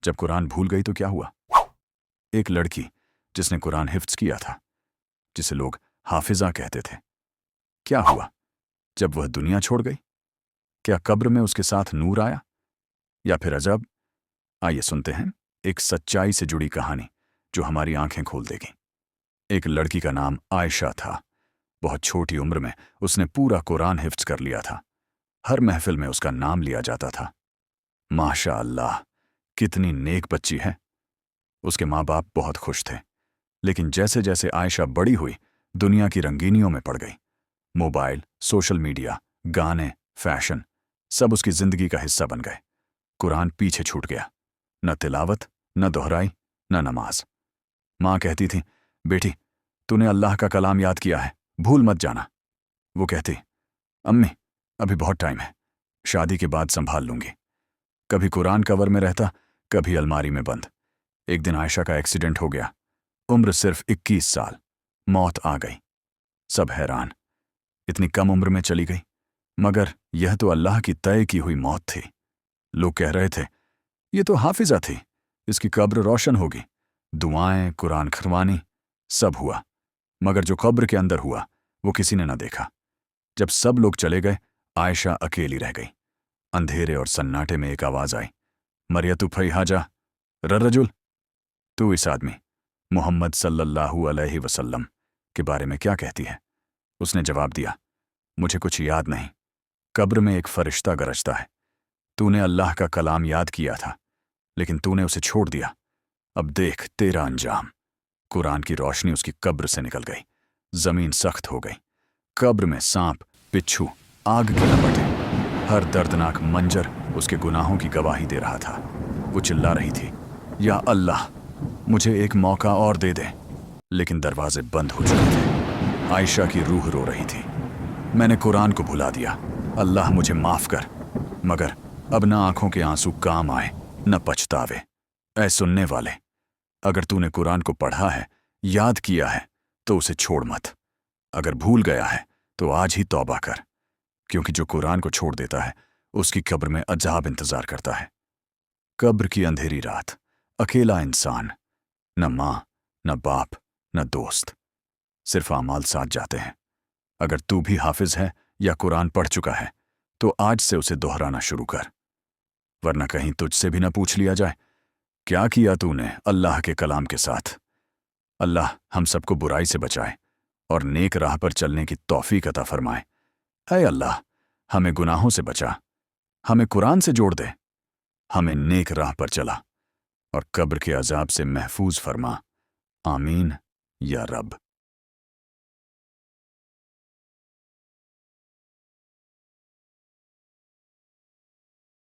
जब कुरान भूल गई तो क्या हुआ? एक लड़की जिसने कुरान हिफ्ज किया था, जिसे लोग हाफिजा कहते थे, क्या हुआ जब वह दुनिया छोड़ गई? क्या कब्र में उसके साथ नूर आया या फिर अजब? आइए सुनते हैं एक सच्चाई से जुड़ी कहानी जो हमारी आंखें खोल देगी। एक लड़की का नाम आयशा था। बहुत छोटी उम्र में उसने पूरा कुरान हिफ्ज कर लिया था। हर महफिल में उसका नाम लिया जाता था। माशा अल्लाह, कितनी नेक बच्ची है। उसके माँ बाप बहुत खुश थे। लेकिन जैसे जैसे आयशा बड़ी हुई, दुनिया की रंगीनियों में पड़ गई। मोबाइल, सोशल मीडिया, गाने, फैशन, सब उसकी जिंदगी का हिस्सा बन गए। कुरान पीछे छूट गया। न तिलावत, न दोहराई, न नमाज। माँ कहती थी, बेटी तूने अल्लाह का कलाम याद किया है, भूल मत जाना। वो कहती, अम्मी अभी बहुत टाइम है, शादी के बाद संभाल लूंगी। कभी कुरान कवर में रहता, कभी अलमारी में बंद। एक दिन आयशा का एक्सीडेंट हो गया। उम्र सिर्फ 21 साल। मौत आ गई। सब हैरान, इतनी कम उम्र में चली गई। मगर यह तो अल्लाह की तय की हुई मौत थी। लोग कह रहे थे, ये तो हाफिजा थी, इसकी कब्र रोशन होगी। दुआएं, कुरान खरवानी, सब हुआ। मगर जो कब्र के अंदर हुआ वो किसी ने न देखा। जब सब लोग चले गए, आयशा अकेली रह गई। अंधेरे और सन्नाटे में एक आवाज आई, मरियतु फई हाजा रजुल, तू इस आदमी मोहम्मद सल्लल्लाहु अलैहि वसल्लम के बारे में क्या कहती है? उसने जवाब दिया, मुझे कुछ याद नहीं। कब्र में एक फरिश्ता गरजता है। तूने अल्लाह का कलाम याद किया था, लेकिन तूने उसे छोड़ दिया। अब देख तेरा अंजाम। कुरान की रोशनी उसकी कब्र से निकल गई। जमीन सख्त हो गई। कब्र में सांप, बिच्छू, आग के लपटें, हर दर्दनाक मंजर उसके गुनाहों की गवाही दे रहा था। वो चिल्ला रही थी, या अल्लाह मुझे एक मौका और दे दे। लेकिन दरवाजे बंद हो चुके थे। आयशा की रूह रो रही थी, मैंने कुरान को भुला दिया, अल्लाह मुझे माफ कर। मगर अब न आंखों के आंसू काम आए, न पछतावे। ऐ सुनने वाले, अगर तूने कुरान को पढ़ा है, याद किया है, तो उसे छोड़ मत। अगर भूल गया है तो आज ही तौबा कर, क्योंकि जो कुरान को छोड़ देता है उसकी कब्र में अजाब इंतजार करता है। कब्र की अंधेरी रात, अकेला इंसान, न माँ, न बाप, न दोस्त, सिर्फ आमाल साथ जाते हैं। अगर तू भी हाफिज है या कुरान पढ़ चुका है तो आज से उसे दोहराना शुरू कर, वरना कहीं तुझसे भी न पूछ लिया जाए, क्या किया तूने अल्लाह के कलाम के साथ। अल्लाह हम सबको बुराई से बचाए और नेक राह पर चलने की तौफीक अता फरमाए। ऐ अल्लाह, हमें गुनाहों से बचा, हमें कुरान से जोड़ दे, हमें नेक राह पर चला और कब्र के अजाब से महफूज फरमा। आमीन या रब।